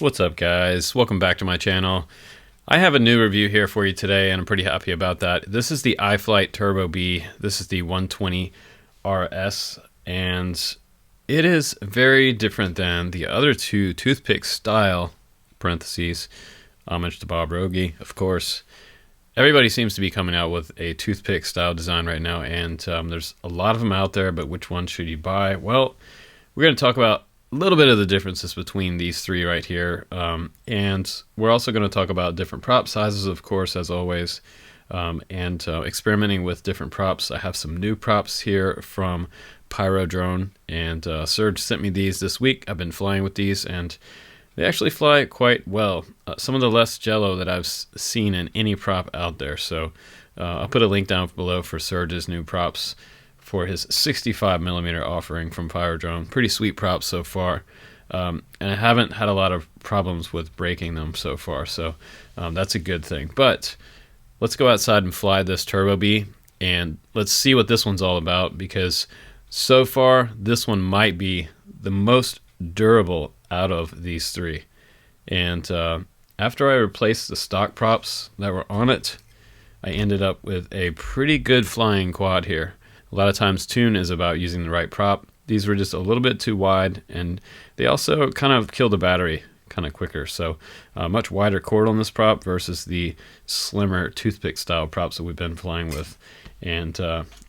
What's up, guys? Welcome back to my channel. I have a new review here for you today, and I'm pretty happy about that. This is the iFlight Turbobee. This is the 120RS, and it is very different than the other two toothpick style, parentheses, homage to Bob Rogie, of course. Everybody seems to be coming out with a toothpick style design right now, and there's a lot of them out there, but which one should you buy? Well, we're going to talk about a little bit of the differences between these three right here, and we're also going to talk about different prop sizes, of course, as always, and experimenting with different props. I have some new props here from Pyro Drone, and Serge sent me these this week. I've been flying with these, and they actually fly quite well. Some of the less jello that I've seen in any prop out there. So I'll put a link down below for Serge's new props for his 65mm offering from Pyro Drone. Pretty sweet props so far. And I haven't had a lot of problems with breaking them so far. So that's a good thing. But let's go outside and fly this Turbobee, and let's see what this one's all about, because so far this one might be the most durable out of these three. And after I replaced the stock props that were on it, I ended up with a pretty good flying quad here. A lot of times tune is about using the right prop. These were just a little bit too wide, and they also kind of kill the battery kind of quicker. So much wider cord on this prop versus the slimmer toothpick style props that we've been flying with, and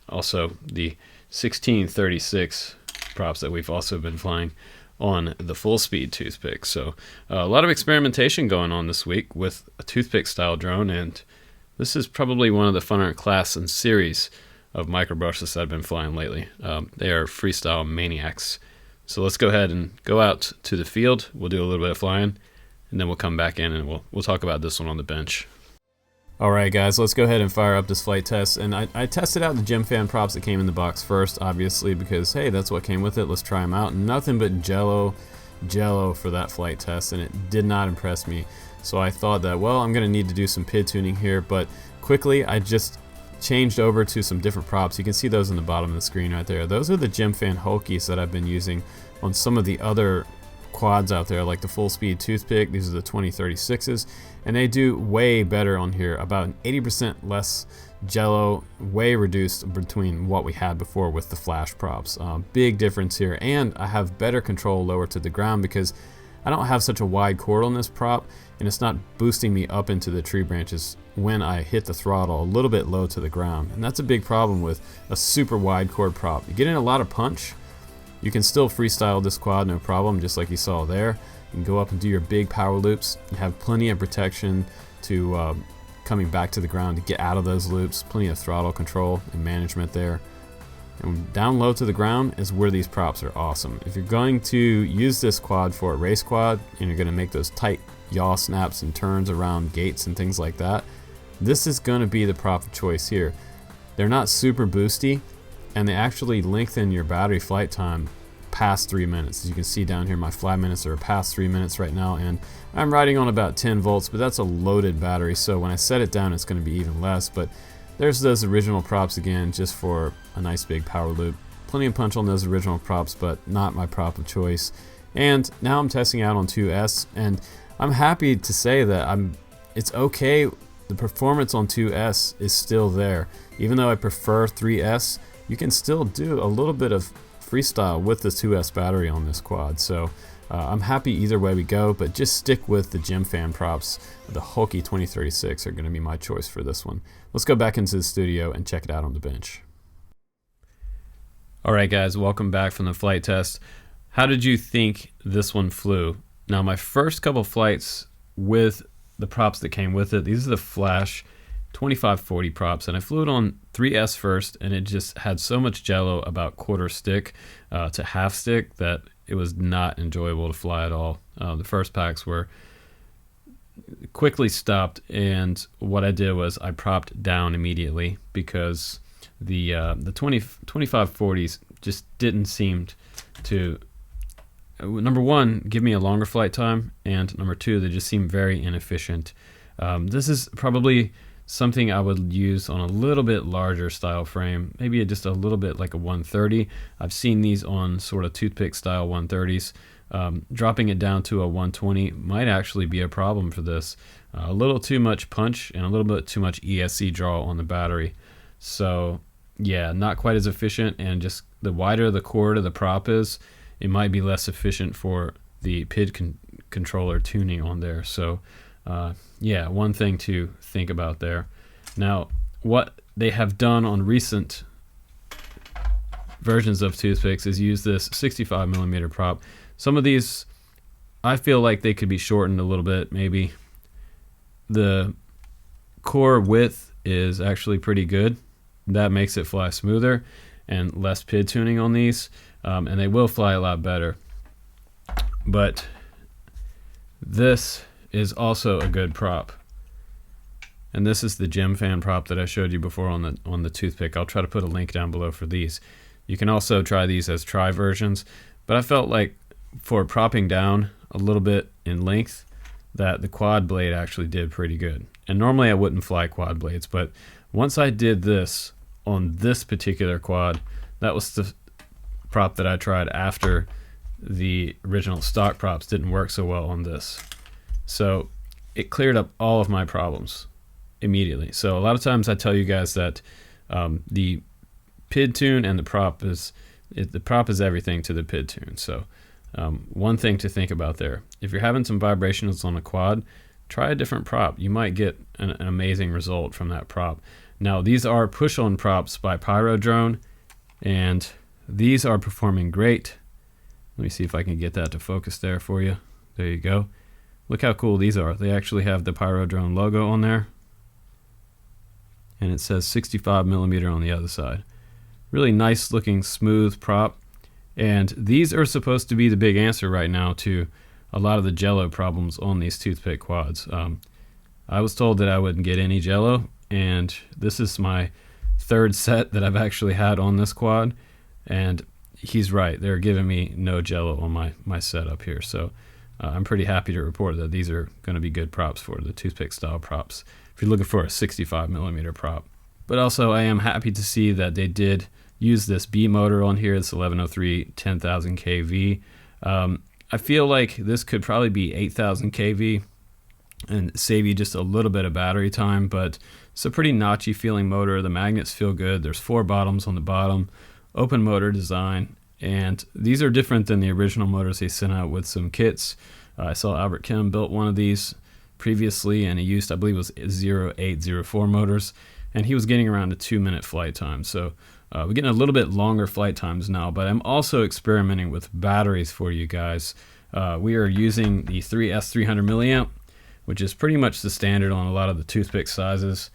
also the 1636 props that we've also been flying on the Fullspeed Toothpick. So a lot of experimentation going on this week with a toothpick style drone, and this is probably one of the funner class and series of microbrushless that I've been flying lately. They are freestyle maniacs. So let's go ahead and go out to the field. We'll do a little bit of flying, and then we'll come back in and we'll talk about this one on the bench. Alright guys, let's go ahead and fire up this flight test. And I tested out the gym fan props that came in the box first, obviously, because hey, that's what came with it. Let's try them out. Nothing but jello for that flight test, and it did not impress me. So I thought that, well, I'm gonna need to do some PID tuning here, but quickly I just changed over to some different props. You can see those in the bottom of the screen right there. Those are the gym fan Hokies that I've been using on some of the other quads out there, like the Fullspeed Toothpick. These are the 2036s, and they do way better on here, about 80% less jello, way reduced between what we had before with the flash props. Big difference here, and I have better control lower to the ground because I don't have such a wide cord on this prop, and it's not boosting me up into the tree branches when I hit the throttle a little bit low to the ground. And that's a big problem with a super wide cord prop. You get in a lot of punch, you can still freestyle this quad no problem, just like you saw there. You can go up and do your big power loops. You have plenty of protection to coming back to the ground to get out of those loops, plenty of throttle control and management there. And down low to the ground is where these props are awesome. If you're going to use this quad for a race quad and you're going to make those tight yaw snaps and turns around gates and things like that, this is going to be the prop of choice here. They're not super boosty, and they actually lengthen your battery flight time past 3 minutes. As you can see down here, my flight minutes are past 3 minutes right now, and I'm riding on about 10 volts, but that's a loaded battery, so when I set it down it's going to be even less. But there's those original props again, just for a nice big power loop. Plenty of punch on those original props, but not my prop of choice. And now I'm testing out on 2S, and I'm happy to say that it's okay. The performance on 2S is still there. Even though I prefer 3S, you can still do a little bit of freestyle with the 2S battery on this quad. So I'm happy either way we go, but just stick with the gym fan props. The Hokie 2036 are going to be my choice for this one. Let's go back into the studio and check it out on the bench. Alright guys, welcome back from the flight test. How did you think this one flew? Now my first couple flights with the props that came with it, these are the Flash 2540 props, and I flew it on 3S first, and it just had so much jello about quarter stick to half stick that it was not enjoyable to fly at all. The first packs were quickly stopped, and what I did was I propped down immediately because the 2540s just didn't seem to, number one, give me a longer flight time, and number two, they just seem very inefficient. This is probably something I would use on a little bit larger style frame, maybe just a little bit like a 130. I've seen these on sort of toothpick style 130s. dropping it down to a 120 might actually be a problem for this. A little too much punch and a little bit too much ESC draw on the battery. So yeah, not quite as efficient, and just the wider the cord of the prop is, it might be less efficient for the PID controller tuning on there. So yeah, one thing to think about there. Now, what they have done on recent versions of toothpicks is use this 65mm prop. Some of these, I feel like they could be shortened a little bit, maybe. The core width is actually pretty good. That makes it fly smoother and less PID tuning on these, and they will fly a lot better. But this is also a good prop, and this is the gem fan prop that I showed you before on the toothpick. I'll try to put a link down below for these. You can also try these as tri versions, but I felt like for propping down a little bit in length, that the quad blade actually did pretty good. And normally I wouldn't fly quad blades, but once I did this on this particular quad, that was the prop that I tried after the original stock props didn't work so well on this. So it cleared up all of my problems immediately. So a lot of times I tell you guys that the PID tune and the prop is everything to the PID tune. So one thing to think about there, if you're having some vibrations on a quad, try a different prop. You might get an amazing result from that prop. Now, these are push-on props by Pyro Drone, and these are performing great. Let me see if I can get that to focus there for you. There you go. Look how cool these are. They actually have the Pyro Drone logo on there, and it says 65mm on the other side. Really nice looking, smooth prop. And these are supposed to be the big answer right now to a lot of the jello problems on these toothpick quads. I was told that I wouldn't get any jello, and this is my third set that I've actually had on this quad, and he's right. They're giving me no jello on my setup here. So I'm pretty happy to report that these are going to be good props for the toothpick style props if you're looking for a 65mm prop. But also I am happy to see that they did use this B motor on here, this 1103 10,000 kV. I feel like this could probably be 8,000 kV and save you just a little bit of battery time, but it's a pretty notchy feeling motor. The magnets feel good. There's 4 bottoms on the bottom, open motor design, and these are different than the original motors they sent out with some kits. I saw Albert Kim built one of these previously, and he used, I believe it was 0804 motors, and he was getting around a 2-minute flight time. So we're getting a little bit longer flight times now, but I'm also experimenting with batteries for you guys. We are using the 3S 300 milliamp, which is pretty much the standard on a lot of the toothpick sizes.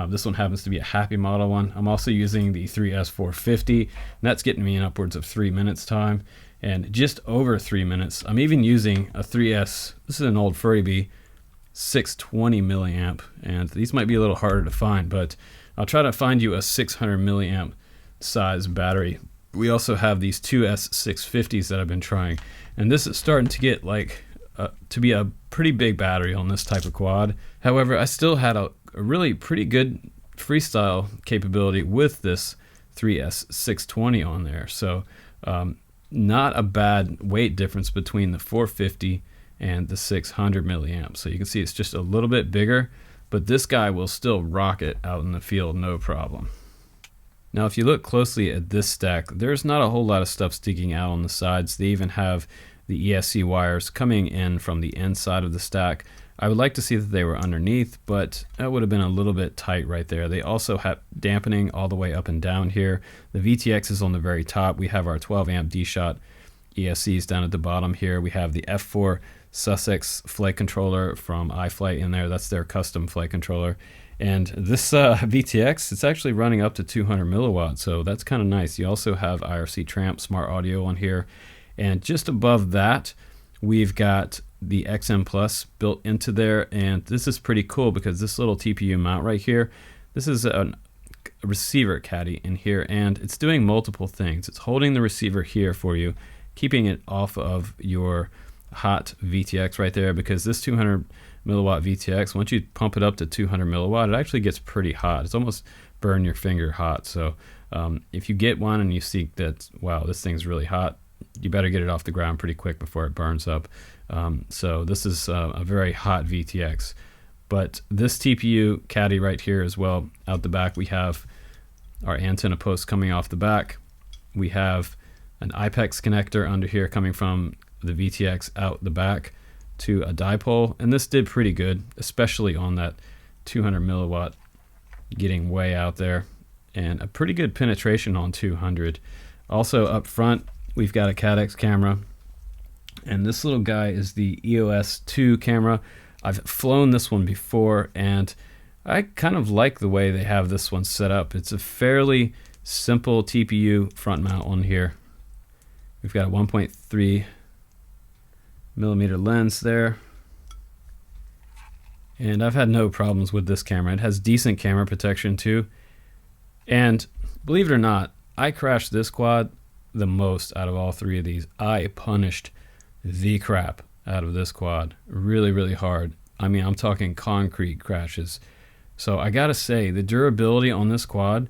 This one happens to be a Happymodel one. I'm also using the 3S 450, and that's getting me in upwards of 3 minutes time, and just over 3 minutes. I'm even using a 3S, this is an old Fpv 620 milliamp, and these might be a little harder to find, but I'll try to find you a 600 milliamp size battery. We also have these 2S 650s that I've been trying, and this is starting to get like to be a pretty big battery on this type of quad. However, I still had a really pretty good freestyle capability with this 3S 620 on there. So not a bad weight difference between the 450 and the 600 milliamps. So you can see it's just a little bit bigger, but this guy will still rock it out in the field, no problem. Now, if you look closely at this stack, there's not a whole lot of stuff sticking out on the sides. They even have the ESC wires coming in from the inside of the stack. I would like to see that they were underneath, but that would have been a little bit tight right there. They also have dampening all the way up and down here. The VTX is on the very top. We have our 12 amp D-Shot ESCs down at the bottom here. We have the F4 Sussex flight controller from iFlight in there. That's their custom flight controller. And this VTX, it's actually running up to 200 milliwatts, so that's kind of nice. You also have IRC Tramp Smart Audio on here. And just above that, we've got the XM Plus built into there, and this is pretty cool because this little TPU mount right here, this is a receiver caddy in here, and it's doing multiple things. It's holding the receiver here for you, keeping it off of your hot VTX right there, because this 200 milliwatt VTX, once you pump it up to 200 milliwatt, it actually gets pretty hot. It's almost burn your finger hot. So if you get one and you see that, wow, this thing's really hot, you better get it off the ground pretty quick before it burns up. So this is a very hot VTX. But this TPU caddy right here as well, out the back, we have our antenna post coming off the back. We have an IPEX connector under here coming from the VTX out the back to a dipole, and this did pretty good, especially on that 200 milliwatt, getting way out there, and a pretty good penetration on 200. Also up front, we've got a CADX camera, and this little guy is the EOS 2 camera. I've flown this one before, and I kind of like the way they have this one set up. It's a fairly simple TPU front mount on here. We've got a 1.3 millimeter lens there, and I've had no problems with this camera. It has decent camera protection too, and believe it or not, I crashed this quad the most out of all three of these. I punished the crap out of this quad really hard. I mean, I'm talking concrete crashes. So I gotta say, the durability on this quad,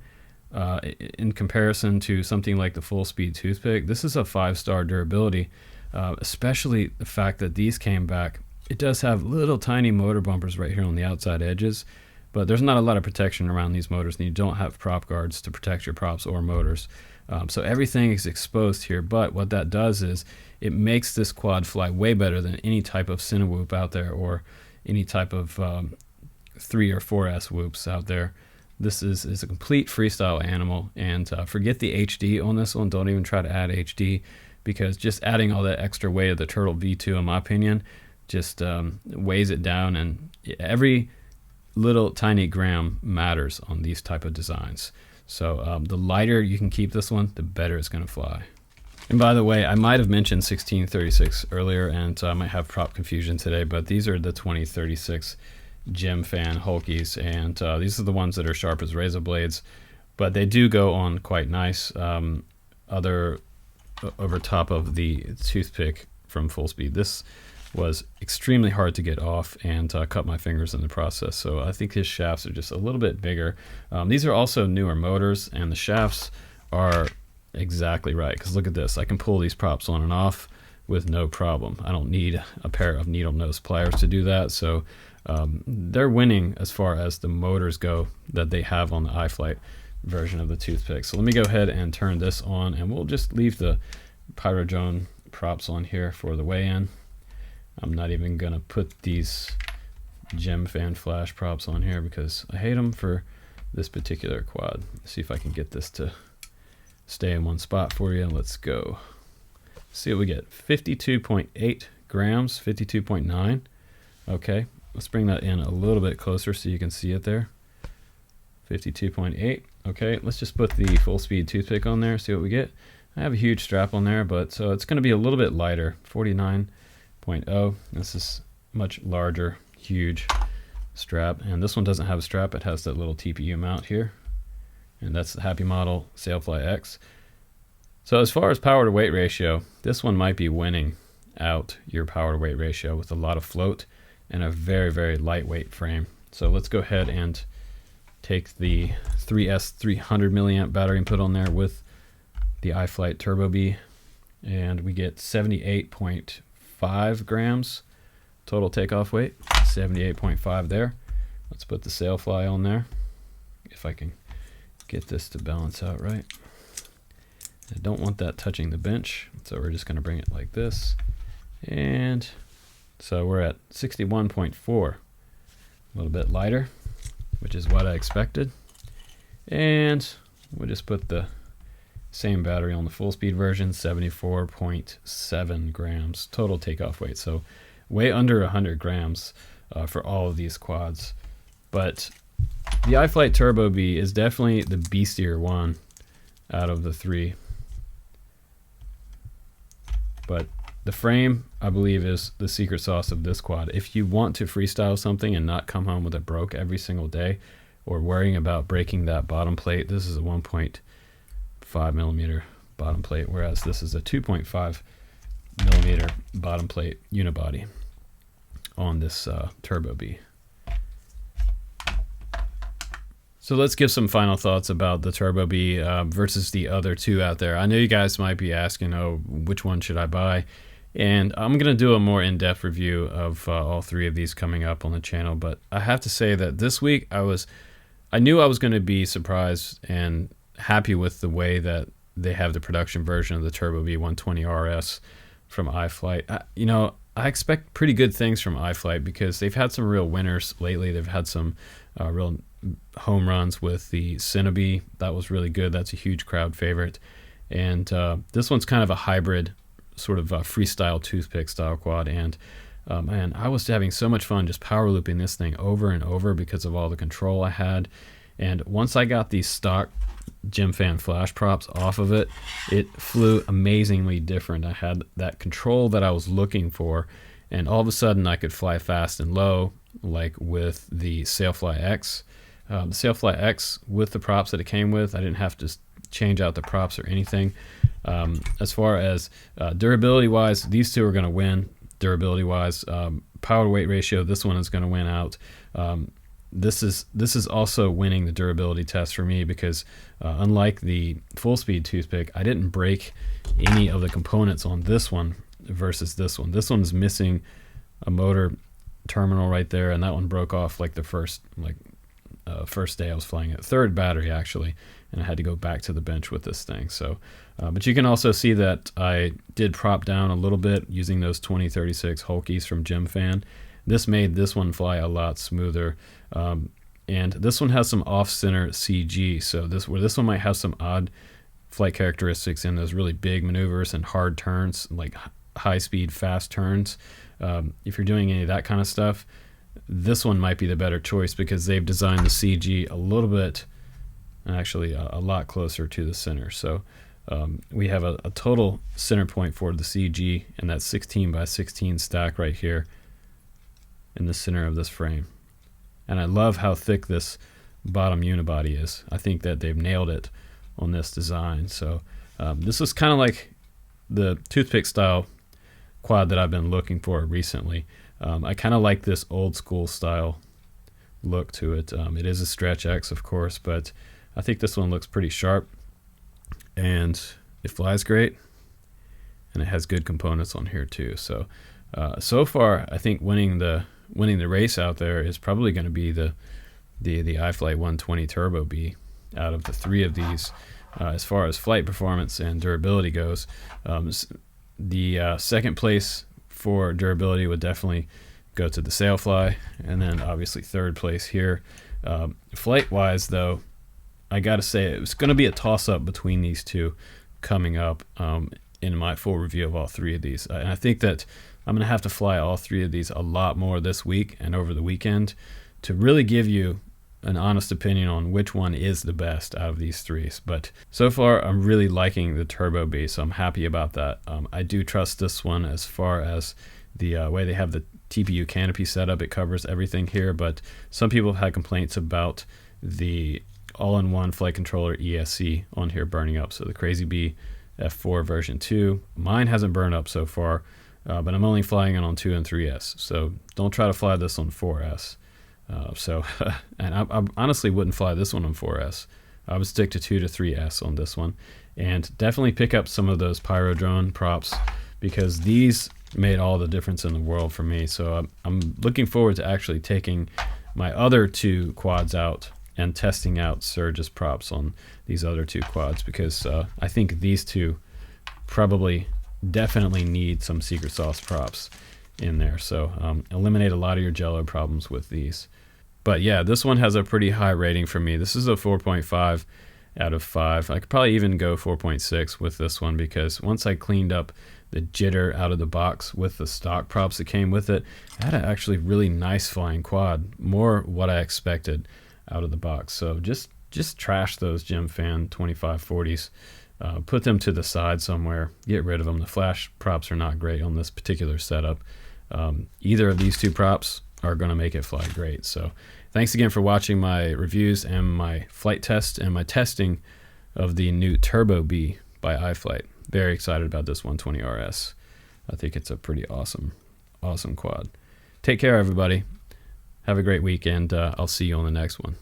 in comparison to something like the Fullspeed Toothpick, this is a 5-star durability, especially the fact that these came back. It does have little tiny motor bumpers right here on the outside edges, but there's not a lot of protection around these motors, and you don't have prop guards to protect your props or motors. So everything is exposed here, but what that does is it makes this quad fly way better than any type of Cinewhoop out there, or any type of 3 or 4S whoops out there. This is a complete freestyle animal, and forget the HD on this one. Don't even try to add HD, because just adding all that extra weight of the Turtle V2, in my opinion, just weighs it down, and every little tiny gram matters on these type of designs. So the lighter you can keep this one, the better it's going to fly. And by the way, I might have mentioned 1636 earlier, and I might have prop confusion today, but these are the 2036 Gem Fan Hulkies, and these are the ones that are sharp as razor blades, but they do go on quite nice over top of the Toothpick from Fullspeed. This was extremely hard to get off, and cut my fingers in the process, so I think his shafts are just a little bit bigger. These are also newer motors, and the shafts are exactly right, because look at this. I can pull these props on and off with no problem. I don't need a pair of needle nose pliers to do that, so they're winning as far as the motors go that they have on the iFlight version of the Toothpick. So let me go ahead and turn this on, and we'll just leave the Pyrodrone props on here for the weigh-in. I'm not even gonna put these Gem Fan Flash props on here because I hate them for this particular quad. Let's see if I can get this to stay in one spot for you. Let's go. See what we get. 52.8 grams, 52.9. Okay, let's bring that in a little bit closer so you can see it there. 52.8. Okay, let's just put the Fullspeed Toothpick on there, see what we get. I have a huge strap on there, but so it's going to be a little bit lighter. 49.0. This is much larger, huge strap, and this one doesn't have a strap. It has that little TPU mount here, and that's the Happymodel Sailfly-X. So as far as power to weight ratio, this one might be winning out your power to weight ratio with a lot of float and a very lightweight frame. So let's go ahead and take the 3S 300 milliamp battery and put on there with the iFlight Turbobee, and we get 78.5 grams total takeoff weight. 78.5 there. Let's put the Sailfly on there, if I can get this to balance out right. I don't want that touching the bench, so we're just going to bring it like this, and so we're at 61.4, a little bit lighter, which is what I expected. And we'll just put the same battery on the full speed version, 74.7 grams total takeoff weight, so way under 100 grams for all of these quads. But the iFlight Turbobee is definitely the beastier one out of the three. But the frame, I believe, is the secret sauce of this quad. If you want to freestyle something and not come home with it broke every single day, or worrying about breaking that bottom plate, this is a 1.5 millimeter bottom plate, whereas this is a 2.5 millimeter bottom plate unibody on this Turbobee. So let's give some final thoughts about the Turbobee versus the other two out there. I know you guys might be asking, oh, which one should I buy? And I'm going to do a more in-depth review of all three of these coming up on the channel. But I have to say that this week I knew I was going to be surprised and happy with the way that they have the production version of the Turbobee 120RS from iFlight. I expect pretty good things from iFlight because they've had some real winners lately. They've had some real home runs with the Cinnabee. That was really good. That's a huge crowd favorite. And this one's kind of a hybrid sort of freestyle toothpick style quad. And man, I was having so much fun just power looping this thing over and over because of all the control I had. And once I got these stock Gemfan flash props off of it, it flew amazingly different. I had that control that I was looking for, and all of a sudden I could fly fast and low like with the Sailfly-X. The Sailfly-X, with the props that it came with, I didn't have to change out the props or anything. As far as durability wise, these two are going to win durability wise. Power to weight ratio, this one is going to win out. This is also winning the durability test for me because unlike the Fullspeed Toothpick, I didn't break any of the components on this one versus this one. This one's missing a motor terminal right there, and that one broke off like the first day I was flying it. Third battery actually, and I had to go back to the bench with this thing. So, but you can also see that I did prop down a little bit using those 2036 Hulkies from Gemfan. This made this one fly a lot smoother. And this one has some off-center CG, so this one might have some odd flight characteristics in those really big maneuvers and hard turns, like high-speed, fast turns. If you're doing any of that kind of stuff, this one might be the better choice because they've designed the CG a little bit, actually a lot closer to the center. So we have a total center point for the CG and that 16 by 16 stack right here in the center of this frame. And I love how thick this bottom unibody is. I think that they've nailed it on this design. So this is kind of like the toothpick style quad that I've been looking for recently. I kind of like this old school style look to it. It is a Stretch X, of course, but I think this one looks pretty sharp and it flies great, and it has good components on here too. So so far I think winning the race out there is probably going to be the iFlight 120 Turbobee out of the three of these. As far as flight performance and durability goes, the second place for durability would definitely go to the Sailfly, and then obviously third place here. Flight wise though, I gotta say it was going to be a toss-up between these two coming up in my full review of all three of these. And I think that I'm going to have to fly all three of these a lot more this week and over the weekend to really give you an honest opinion on which one is the best out of these three. But so far, I'm really liking the Turbobee, so I'm happy about that. I do trust this one as far as the way they have the TPU canopy set up. It covers everything here, but some people have had complaints about the all-in-one flight controller ESC on here burning up. So the Crazy Bee F4 version 2. Mine hasn't burned up so far. But I'm only flying it on 2 and 3S, so don't try to fly this on 4S. And I honestly wouldn't fly this one on 4S. I would stick to 2 to 3S on this one, and definitely pick up some of those Pyro Drone props because these made all the difference in the world for me. So I'm looking forward to actually taking my other two quads out and testing out Surge's props on these other two quads because I think these two probably definitely need some secret sauce props in there. So eliminate a lot of your jello problems with these. But yeah, this one has a pretty high rating for me. This is a 4.5 out of 5. I could probably even go 4.6 with this one because once I cleaned up the jitter out of the box with the stock props that came with it, I had an actually really nice flying quad, more what I expected out of the box. So just trash those Gemfan 2540s. Put them to the side somewhere, get rid of them. The flash props are not great on this particular setup. Either of these two props are going to make it fly great. So thanks again for watching my reviews and my flight test and my testing of the new Turbobee by iFlight. Very excited about this 120RS. I think it's a pretty awesome quad. Take care, everybody. Have a great weekend. I'll see you on the next one.